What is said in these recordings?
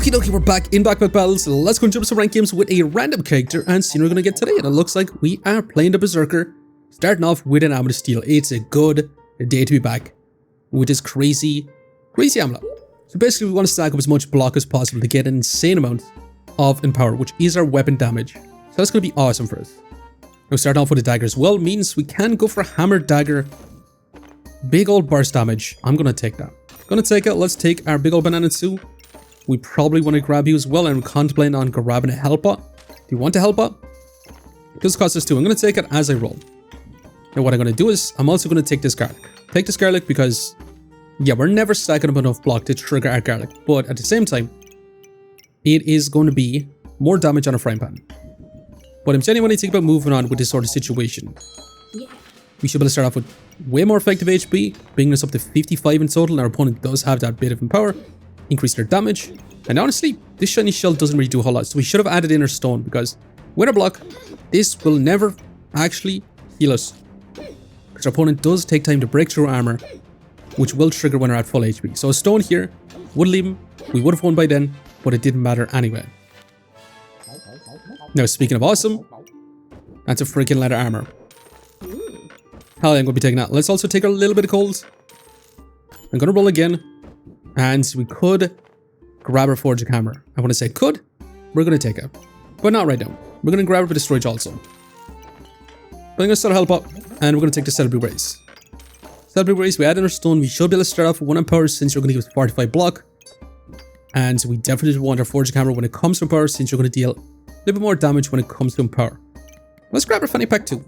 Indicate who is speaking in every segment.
Speaker 1: Okie dokie, we're back in Backpack Battles. Let's go and jump some rank games with a random character and see what we're going to get today. And it looks like we are playing the Berserker, starting off with an Amulet Steel. It's a good day to be back with this crazy amulet. So basically we want to stack up as much block as possible to get an insane amount of Empower, which is our weapon damage. So that's going to be awesome for us. Now starting off with a dagger as well means we can go for a hammer dagger. Big old burst damage. I'm going to take that. Gonna take it. Let's take our big old banana too. We probably want to grab you as well, and we're contemplating on grabbing a help bot. Do you want a help bot? It does cost us 2. I'm going to take it as I roll. Now what I'm going to do is, I'm also going to take this garlic. Take this garlic because, yeah, we're never stacking up enough block to trigger our garlic. But at the same time, it is going to be more damage on a frying pan. But I'm genuinely thinking about moving on with this sort of situation. We should be able to start off with way more effective HP, bringing us up to 55 in total. Our opponent does have that bit of Empower. Increase their damage, and honestly this shiny shell doesn't really do a whole lot, so we should have added in our stone, because with our block this will never actually heal us, because our opponent does take time to break through armor, which will trigger when we're at full HP. So a stone here would leave him. We would have won by then, but it didn't matter anyway. Now speaking of awesome, that's a freaking leather armor. Hell, I'm going to be taking that. Let's also take a little bit of cold. I'm going to roll again. And we could grab our forging hammer. I want to say could. We're going to take it. But not right now. We're going to grab a bit of storage also. But I'm going to start a help up. And we're going to take the Celebrity Race. Celebrity Race, we add in our stone. We should be able to start off with 1 Empower since you're going to give us 45 block. And we definitely want our forging hammer when it comes to Empower since you're going to deal a little bit more damage when it comes to Empower. Let's grab our fanny pack too.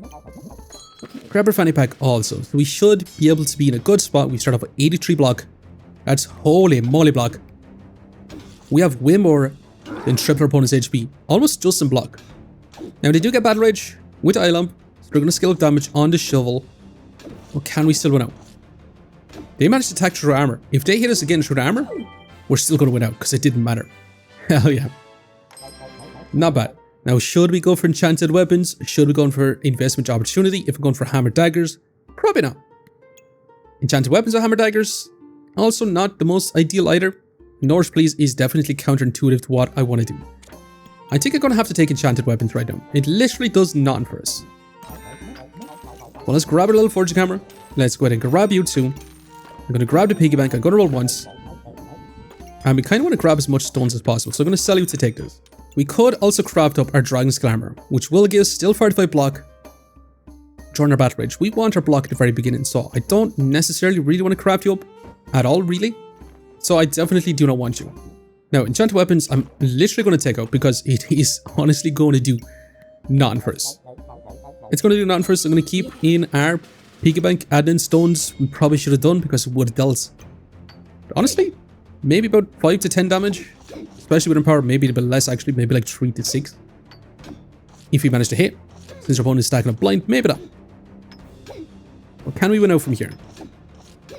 Speaker 1: Grab our fanny pack also. So we should be able to be in a good spot. We start off with 83 block. That's holy moly block. We have way more than triple our opponent's HP. Almost just in block. Now they do get Battle Rage with Eye Lamp, so they're going to scale up damage on the shovel. But can we still win out? They managed to attack through our armor. If they hit us again through the armor, we're still going to win out because it didn't matter. Hell yeah. Not bad. Now should we go for enchanted weapons? Should we go for investment opportunity? If we're going for hammer daggers? Probably not. Enchanted weapons or hammer daggers? Also not the most ideal either. Norse Please is definitely counterintuitive to what I want to do. I think I'm going to have to take enchanted weapons right now. It literally does nothing for us. Well, let's grab a little forging hammer. Let's go ahead and grab you too. I'm going to grab the piggy bank. I'm going to roll once. And we kind of want to grab as much stones as possible. So I'm going to sell you to take this. We could also craft up our Dragon Skull armor, which will give us still 45 block during our battle rage. We want our block at the very beginning. So I don't necessarily really want to craft you up at all, really. So I definitely do not want you. Now, enchanted weapons, I'm literally going to take out because it is honestly going to do nothing for us. It's going to do nothing for us. I'm going to keep in our piggy bank, add in stones. We probably should have done because it would have dealt, but honestly, maybe about 5 to 10 damage, especially with Empower. Maybe a bit less actually, maybe like 3 to 6. If we manage to hit, since our opponent is stacking up blind, maybe not. But can we win out from here?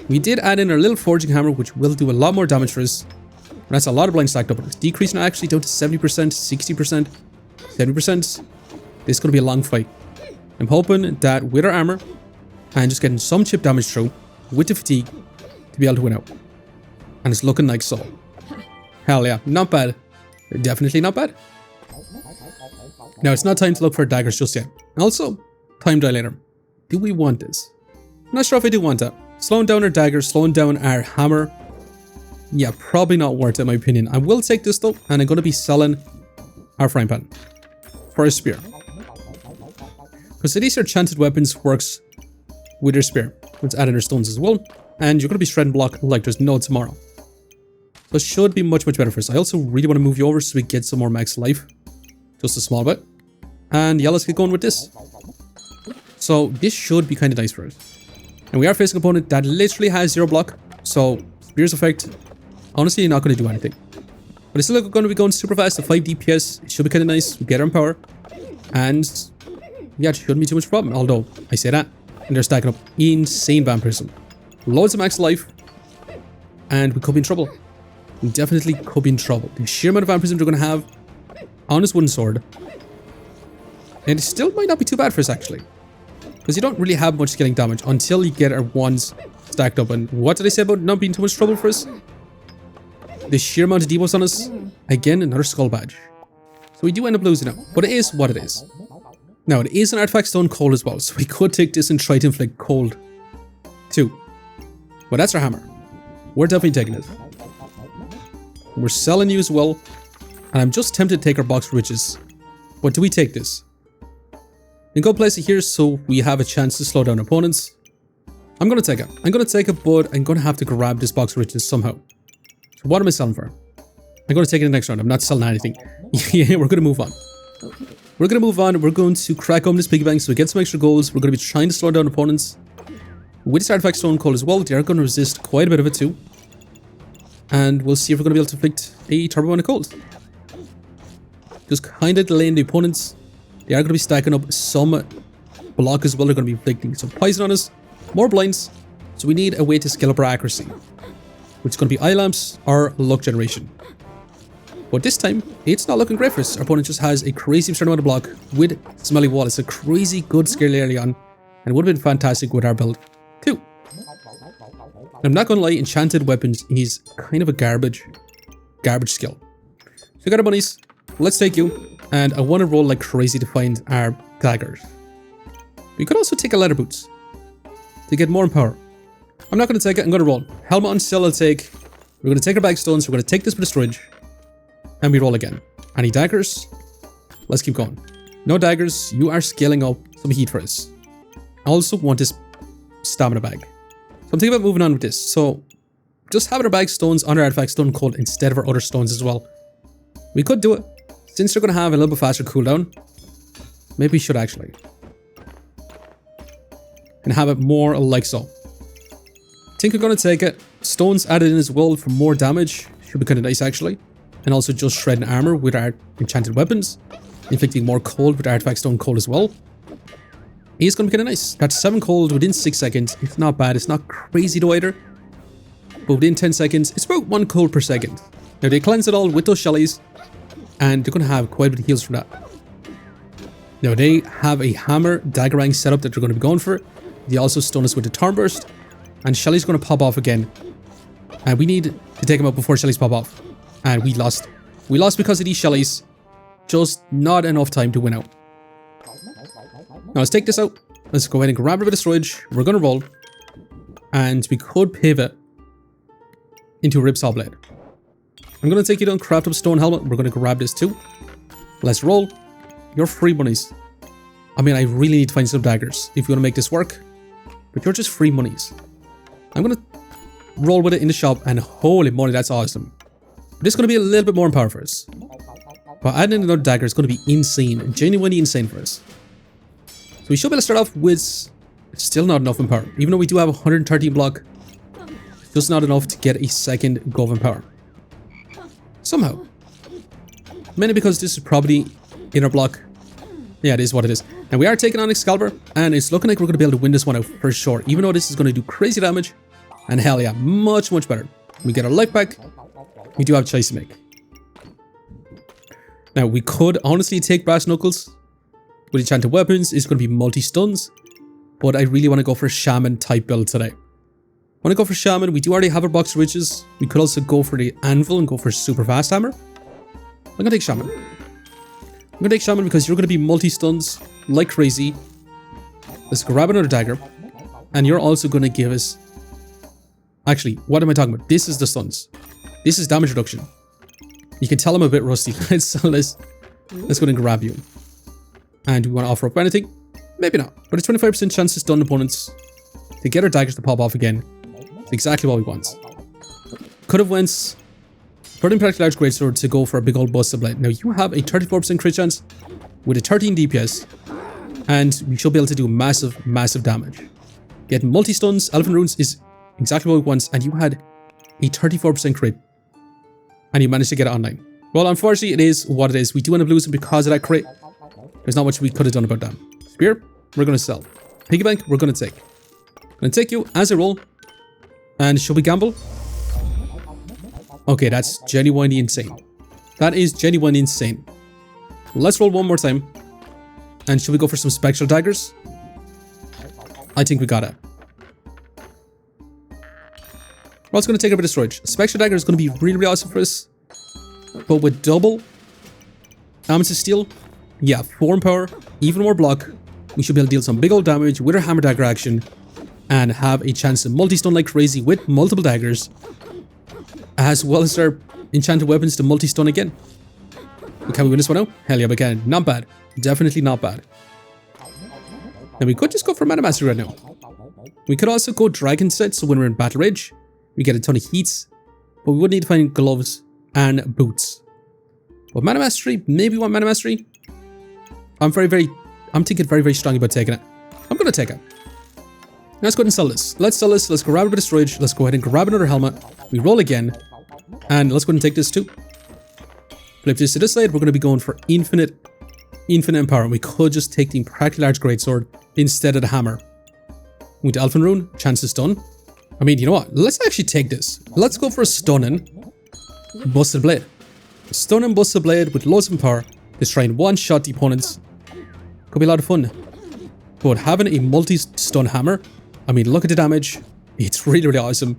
Speaker 1: We did add in our little forging hammer, which will do a lot more damage for us. And that's a lot of blind stacked up. It's decreasing actually down to 70%, 60%, 70%. This is going to be a long fight. I'm hoping that with our armor and just getting some chip damage through with the fatigue to be able to win out. And it's looking like so. Hell yeah, not bad. Definitely not bad. Now it's not time to look for daggers just yet. Also, time dilator. Do we want this? I'm not sure if I do want that. Slowing down our daggers, slowing down our hammer. Yeah, probably not worth it in my opinion. I will take this though, and I'm going to be selling our frying pan for a spear. Because at least our enchanted weapons works with your spear. Let's add in our stones as well. And you're going to be shredding block like there's no tomorrow. So it should be much better for us. I also really want to move you over so we get some more max life. Just a small bit. And yeah, let's get going with this. So this should be kind of nice for us. And we are facing an opponent that literally has 0 block. So Spear's effect, honestly, not going to do anything. But it's still going to be going super fast at 5 DPS. It should be kind of nice. We get our Empower. And yeah, it shouldn't be too much problem. Although, I say that. And they're stacking up insane vampirism. Loads of max life. And we could be in trouble. We definitely could be in trouble. The sheer amount of vampirism they're going to have on this wooden sword. And it still might not be too bad for us actually. Because you don't really have much scaling damage until you get our ones stacked up. And what did I say about not being too much trouble for us? the sheer amount of debuffs on us. Again, another skull badge. So we do end up losing it, but it is what it is. Now, it is an artifact stone cold as well, so we could take this and try to inflict cold too. But that's our hammer. We're definitely taking it. We're selling you as well, and I'm just tempted to take our box of riches. But do we take this? I'm going to place it here so we have a chance to slow down opponents. I'm going to take it. I'm going to take it, but I'm going to have to grab this box of riches somehow. So what am I selling for? I'm going to take it in the next round. I'm not selling anything. Yeah, we're going to move on. We're going to move on. We're going to crack open this piggy bank so we get some extra goals. We're going to be trying to slow down opponents. With this artifact stone cold as well, they are going to resist quite a bit of it too. And we'll see if we're going to be able to inflict a turbo amount of cold. Just kind of delaying the opponents. They are going to be stacking up some block as well. They're going to be inflicting some poison on us. More blinds. So we need a way to scale up our accuracy, which is going to be eye lamps or luck generation. But this time, it's not looking great for us. Our opponent just has a crazy absurd amount of block with Smelly Wall. It's a crazy good skill early on, and would have been fantastic with our build too. I'm not going to lie, Enchanted weapons is kind of a garbage skill. So we got our bunnies. Let's take you, and I want to roll like crazy to find our daggers. We could also take a leather boots to get more in power. I'm not going to take it. I'm going to roll. Helmet on still I'll take. We're going to take our bag stones. We're going to take this with a storage. And we roll again. Any daggers? Let's keep going. No daggers. You are scaling up some heat for us. I also want this stamina bag. So I'm thinking about moving on with this. So just having our bag stones on our artifact stone cold instead of our other stones as well. We could do it. Since they're going to have a little bit faster cooldown, maybe we should actually. And have it more like so. I think we're going to take it. Stones added in as well for more damage. Should be kind of nice actually. And also just shredding armor with our enchanted weapons. Inflicting more cold with artifact stone cold as well. It's going to be kind of nice. That's 7 cold within 6 seconds. It's not bad. It's not crazy though either. But within 10 seconds, it's about 1 cold per second. Now they cleanse it all with those shellies. And they're going to have quite a bit of heals from that. Now they have a hammer daggerang setup that they're going to be going for. They also stun us with the Torn Burst. And Shelly's going to pop off again. And we need to take him out before Shelly's pop off. And we lost. We lost because of these Shellys. Just not enough time to win out. Now let's take this out. Let's go ahead and grab a bit of storage. We're going to roll. And we could pivot into a Ripsaw Blade. I'm going to take you down, craft up stone helmet. We're going to grab this too. Let's roll. You're free monies. I mean, I really need to find some daggers if you want to make this work. But you're just free monies. I'm going to roll with it in the shop, and holy moly, that's awesome. This is going to be a little bit more in power for us. But adding in another dagger is going to be insane, genuinely insane for us. So we should be able to start off with still not enough in power. Even though we do have 113 block, it's just not enough to get a second go in power. Somehow. Mainly because this is probably inner block. Yeah, it is what it is. And we are taking on Excalibur, and it's looking like we're going to be able to win this one out for sure. Even though this is going to do crazy damage. And hell yeah, much, much better. We get our life back. We do have choice to make. Now, we could honestly take Brass Knuckles. With enchanted weapons, it's going to be multi-stuns. But I really want to go for a Shaman type build today. I want to go for Shaman. We do already have our box of riches. We could also go for the anvil and go for super fast hammer. I'm going to take Shaman. I'm going to take Shaman because you're going to be multi-stuns like crazy. Let's grab another dagger. And you're also going to give us... Actually, what am I talking about? This is the stuns. This is damage reduction. You can tell I'm a bit rusty. Let's go ahead and grab you. And do we want to offer up anything? Maybe not. But it's 25% chance to stun opponents. To get our daggers to pop off again. It's exactly what we want. Could have went for Impact Large Greatsword to go for a big old busted blade. Now you have a 34% crit chance with a 13 DPS. And we should be able to do massive, massive damage. Getting multi-stuns, Elephant Runes is exactly what we want. And you had a 34% crit. And you managed to get it online. Well, unfortunately, it is what it is. We do end up losing because of that crit. There's not much we could have done about that. Spear, we're going to sell. Piggy bank, we're going to take. I'm going to take you as a roll. And should we gamble? Okay, that's genuinely insane. That is genuinely insane. Let's roll one more time. And should we go for some spectral daggers? I think we got it. We're also going to take a bit of storage. Spectre Dagger is going to be really, really awesome for us. But with double Amethyst Steel, yeah, 4 in power, even more block, we should be able to deal some big old damage with our Hammer Dagger action and have a chance to multi-stun like crazy with multiple daggers, as well as our enchanted weapons to multi-stun again. Can we win this one out? Hell yeah, we can. Not bad. Definitely not bad. And we could just go for Mana Mastery right now. We could also go Dragon Set, so when we're in Battle Rage, we get a ton of heats, but we would need to find gloves and boots. But Mana Mastery, maybe we want Mana Mastery. I'm thinking very, very strongly about taking it. I'm going to take it. Let's go ahead and sell this. Let's sell this. Let's grab a bit of storage. Let's go ahead and grab another helmet. We roll again. And let's go ahead and take this too. Flip this to this side. We're going to be going for infinite empower. We could just take the Impractically Large Greatsword instead of the hammer. With Elfin Rune, chance to stun. I mean, you know what? Let's actually take this. Let's go for a stunning Busted Blade. Stunning Busted Blade with loads of power. Let's try and one-shot the opponents. Could be a lot of fun. But having a multi-stun hammer, I mean, look at the damage. It's really, really awesome.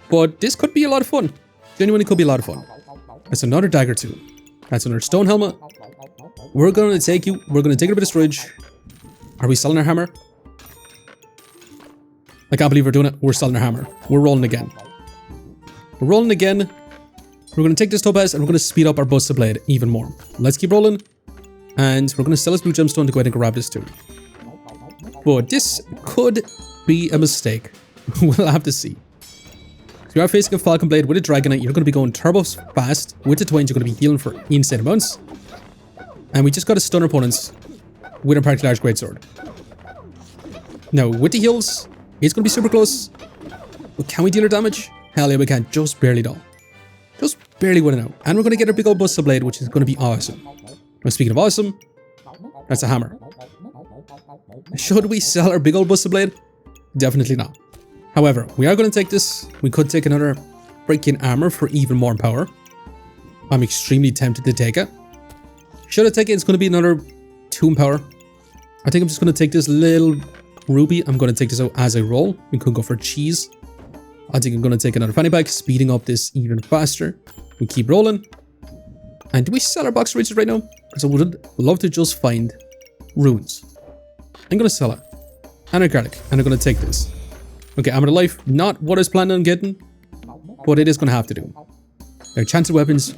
Speaker 1: But this could be a lot of fun. Genuinely could be a lot of fun. That's another dagger too. That's another stone helmet. We're going to take you. We're going to take a bit of storage. Are we selling our hammer? I can't believe we're doing it. We're selling our hammer. We're rolling again. We're rolling again. We're going to take this topaz and we're going to speed up our Busted Blade even more. Let's keep rolling. And we're going to sell this blue gemstone to go ahead and grab this too. But this could be a mistake. We'll have to see. So you are facing a Falcon Blade with a Dragonite. You're going to be going turbo fast. With the twins, you're going to be healing for insane amounts. And we just got to stun our opponents with a Impractically Large Greatsword. Now, with the heals, it's going to be super close. But can we deal our damage? Hell yeah, we can. Just barely though. Just barely winning out. And we're going to get our big old Busted Blade, which is going to be awesome. Now, speaking of awesome, that's a hammer. Should we sell our big old Busted Blade? Definitely not. However, we are going to take this. We could take another freaking armor for even more power. I'm extremely tempted to take it. Should I take it? It's going to be another 2 in power. I think I'm just going to take this little ruby. I'm going to take this out as I roll. We could go for cheese. I think I'm going to take another fanny pack, speeding up this even faster. We keep rolling. And do we sell our box of riches right now? Because I would love to just find runes. I'm going to sell it. And a garlic. And I'm going to take this. Okay, Armor to Life. Not what I was planning on getting. But it is going to have to do. Our Enchanted weapons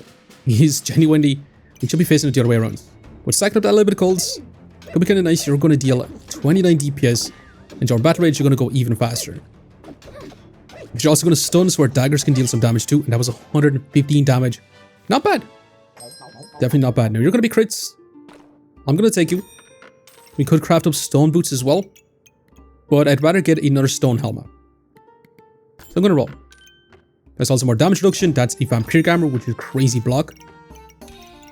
Speaker 1: is genuinely... We should be facing it the other way around. But stacking up that little bit of colds could be kind of nice. You're going to deal 29 DPS. And during Battle Rage, you're going to go even faster. But you're also going to stun so our daggers can deal some damage too. And that was 115 damage. Not bad. Definitely not bad. Now, you're going to be crits. I'm going to take you. We could craft up stone boots as well. But I'd rather get another stone helmet. So I'm going to roll. There's also more damage reduction. That's a vampiric armor, which is crazy block.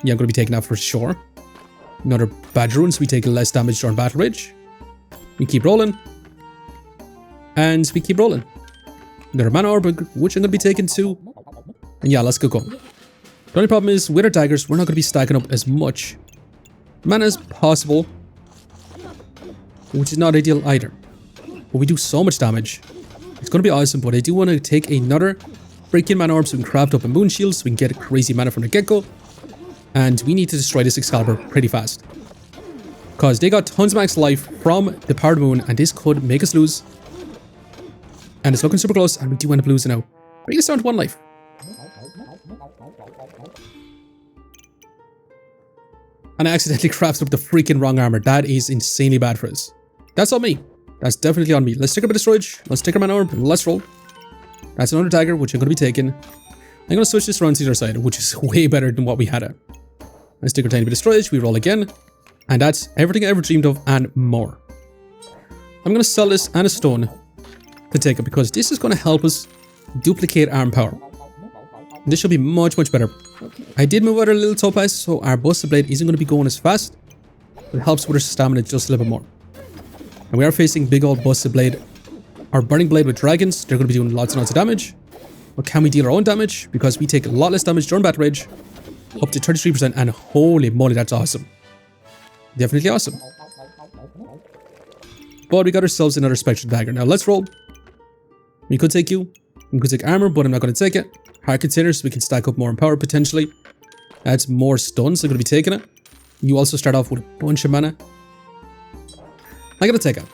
Speaker 1: Yeah, I'm going to be taking that for sure. Another badge rune, so we take less damage during Battle Rage. We keep rolling. And we keep rolling. Another mana orb, which I'm going to be taking too. And yeah, let's go. The only problem is, with our daggers, we're not going to be stacking up as much mana as possible. Which is not ideal either. But we do so much damage. It's going to be awesome, but I do want to take another freaking mana orb so we can craft up a moon shield so we can get crazy mana from the get-go. And we need to destroy this Excalibur pretty fast. Because they got tons of max life from the Powered Moon, and this could make us lose. And it's looking super close, and we do end up losing now. Bring us down to 1 life. And I accidentally crafted up the freaking wrong armor. That is insanely bad for us. That's on me. That's definitely on me. Let's take a bit of storage. Let's take our mana orb, and let's roll. That's another dagger, which I'm going to be taking. I'm going to switch this around to the other side, which is way better than what we had at. Let's take our tiny bit of storage. We roll again. And that's everything I ever dreamed of and more. I'm going to sell this and a stone to take it because this is going to help us duplicate arm power. This should be much, much better. I did move out our little topaz, so our Busted Blade isn't going to be going as fast. It helps with our stamina just a little bit more. And we are facing big old Busted Blade. Our Burning Blade with dragons, they're going to be doing lots and lots of damage. But can we deal our own damage? Because we take a lot less damage during Battle Rage. Up to 33%, and holy moly, that's awesome. Definitely awesome. But we got ourselves another Spectral Dagger. Now let's roll. We could take you. We could take armor, but I'm not going to take it. Heart containers, so we can stack up more in power potentially. That's more stuns. I'm going to be taking it. You also start off with a bunch of mana. I'm going to take it.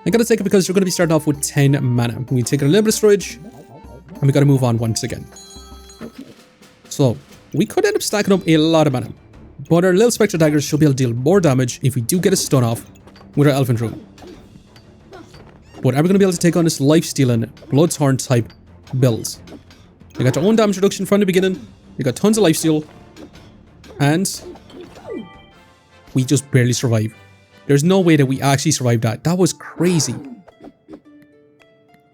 Speaker 1: I'm going to take it because you're going to be starting off with 10 mana. We take a little bit of storage, and we got to move on once again. So, we could end up stacking up a lot of mana. But our little Spectre Daggers should be able to deal more damage if we do get a stun off with our Elephant Rune. But are we going to be able to take on this life-stealing, Bloodthorn type build? You got your own damage reduction from the beginning, you got tons of lifesteal, and we just barely survive. There's no way that we actually survived that. That was crazy.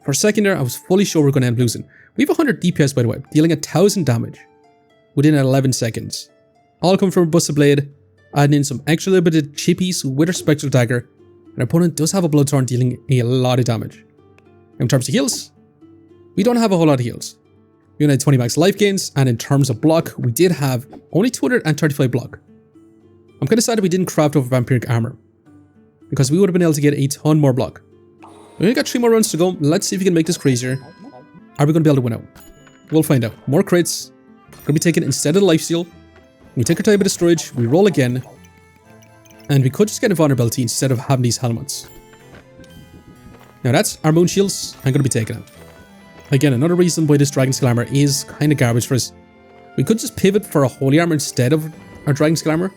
Speaker 1: For a second there, I was fully sure we were going to end up losing. We have 100 DPS, by the way, dealing 1000 damage within 11 seconds. All come from a Busted Blade, adding in some extra little bit of chippies with our Spectral Dagger, and our opponent does have a Bloodthorn dealing a lot of damage. In terms of heals, we don't have a whole lot of heals. We only had 20 max life gains, and in terms of block, we did have only 235 block. I'm kind of sad that we didn't craft over Vampiric Armor, because we would have been able to get a ton more block. We only got 3 more runs to go. Let's see if we can make this crazier. Are we going to be able to win out? We'll find out. More crits. Going to be taken instead of the lifesteal. We take our time with the storage. We roll again. And we could just get a vulnerability instead of having these helmets. Now that's our moon shields. I'm going to be taking it. Again, another reason why this Dragon Scale Armor is kind of garbage for us. We could just pivot for a Holy Armor instead of our Dragon Scale Armor.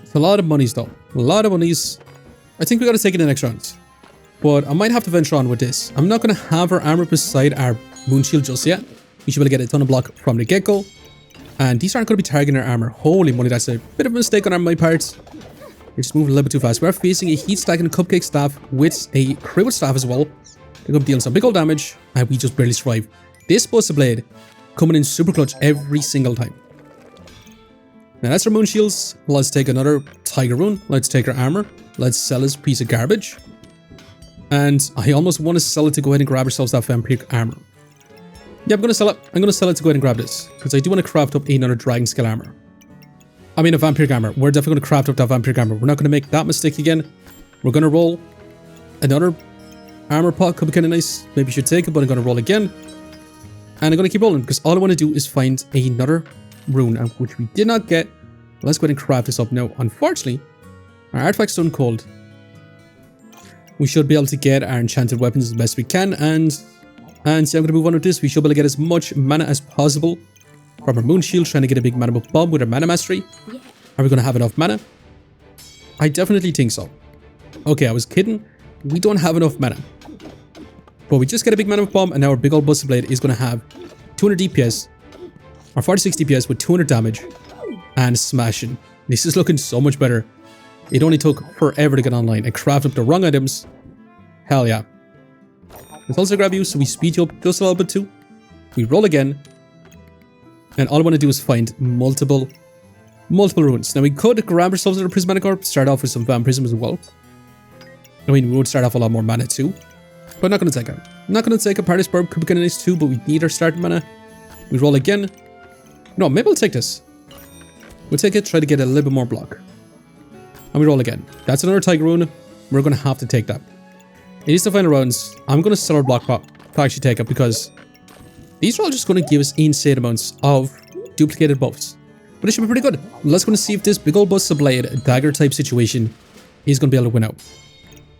Speaker 1: It's a lot of monies though. A lot of monies. I think we got to take it in the next round. But I might have to venture on with this. I'm not going to have our armor beside our moon shield just yet. We should be able to get a ton of block from the get-go. And these aren't going to be targeting our armor. Holy moly, that's a bit of a mistake on my part. We're just moving a little bit too fast. We're facing a Heat Stack and a Cupcake Staff with a Crippled Staff as well. They're going to be dealing some big old damage, and we just barely survive. This Busted Blade coming in super clutch every single time. Now that's our moon shields. Let's take another Tiger Rune. Let's take our armor. Let's sell this piece of garbage. And I almost want to sell it to go ahead and grab ourselves that Vampiric Armor. Yeah, I'm going to sell it. I'm going to sell it to go ahead and grab this, because I do want to craft up another Dragon Scale Armor. I mean a Vampiric Armor. We're definitely going to craft up that Vampiric Armor. We're not going to make that mistake again. We're going to roll another armor pot. Could be kind of nice. Maybe you should take it, but I'm going to roll again. And I'm going to keep rolling, because all I want to do is find another rune, which we did not get. Let's go ahead and craft this up now. Unfortunately, our artifact's Stone Cold. We should be able to get our enchanted weapons as best we can, and see, I'm going to move on with this. We should be able to get as much mana as possible from our moon shield, trying to get a big mana bomb with our mana mastery. Are we going to have enough mana? I definitely think so. Okay, I was kidding. We don't have enough mana. But we just get a big mana bomb, and now our big old Busted Blade is going to have 200 DPS, or 46 DPS with 200 damage, and smashing. This is looking so much better. It only took forever to get online and craft up the wrong items. Hell yeah. Let's also grab you, so we speed you up just a little bit too. We roll again. And all I want to do is find multiple runes. Now we could grab ourselves another Prismatic Orb, start off with some Vampirism as well. I mean, we would start off a lot more mana too. But I'm not going to take it. I'm not going to take a Paradise Burb, could be kind of nice too, but we need our starting mana. We roll again. No, maybe we'll take this. We'll take it, try to get a little bit more block. And we roll again. That's another Tiger Rune. We're going to have to take that. It is the final rounds. I'm going to sell our block pot to actually take it, because these are all just going to give us insane amounts of duplicated buffs. But it should be pretty good. Let's go and see if this big old Busted Blade dagger type situation is going to be able to win out.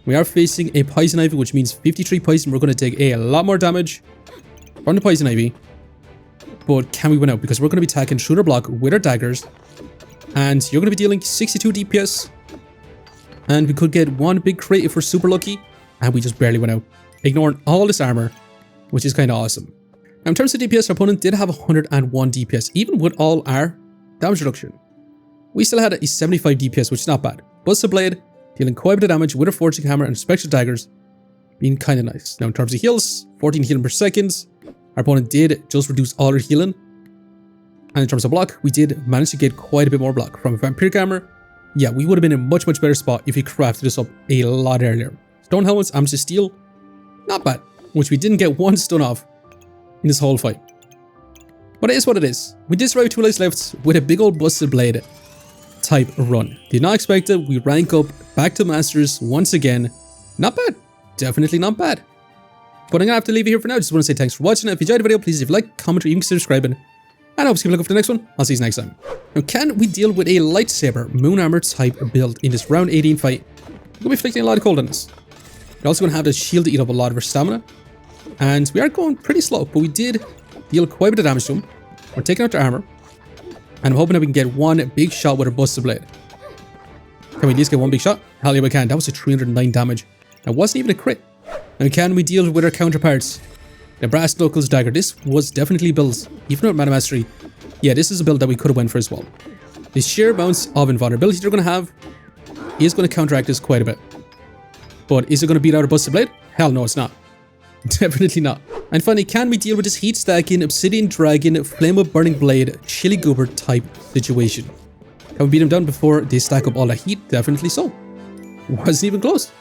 Speaker 1: We are facing a Poison Ivy, which means 53 poison. We're going to take a lot more damage from the Poison Ivy. But can we win out? Because we're going to be attacking through their block with our daggers. And you're going to be dealing 62 DPS. And we could get one big crit if we're super lucky. And we just barely went out, ignoring all this armor, which is kind of awesome. Now in terms of DPS, our opponent did have 101 DPS, even with all our damage reduction. We still had a 75 DPS, which is not bad. Busted Blade, dealing quite a bit of damage with a Forging Hammer and Spectral Daggers, being kind of nice. Now in terms of heals, 14 healing per second. Our opponent did just reduce all our healing. And in terms of block, we did manage to get quite a bit more block from Vampiric Armor. Yeah, we would have been in a much better spot if we crafted this up a lot earlier. Stone Helmets, Amethyst Steel, not bad, which we didn't get one stun off in this whole fight. But it is what it is. We did survive 2 lives left with a big old Busted Blade type run. Did not expect it. We rank up back to Masters once again. Not bad. Definitely not bad. But I'm gonna have to leave it here for now. Just want to say thanks for watching. If you enjoyed the video, please leave a like, comment, or even consider subscribing. And I hope you keep looking for the next one. I'll see you next time. Now, can we deal with a lightsaber moon armor type build in this round 18 fight? We're gonna be inflicting a lot of cold on this. We're also gonna have the shield to eat up a lot of our stamina. And we are going pretty slow, but we did deal quite a bit of damage to him. We're taking out the armor. And I'm hoping that we can get one big shot with our Busted Blade. Can we at least get one big shot? Hell yeah, we can. That was a 309 damage. That wasn't even a crit. Now, can we deal with our counterparts? The Brass Knuckles Dagger. This was definitely builds. Even with Mana Mastery. Yeah, this is a build that we could have went for as well. The sheer amounts of invulnerability they're going to have is going to counteract this quite a bit. But is it going to beat out a Busted Blade? Hell no, it's not. Definitely not. And finally, can we deal with this heat stacking Obsidian Dragon Flame of Burning Blade Chili Goober type situation? Can we beat them down before they stack up all that heat? Definitely so. Wasn't even close.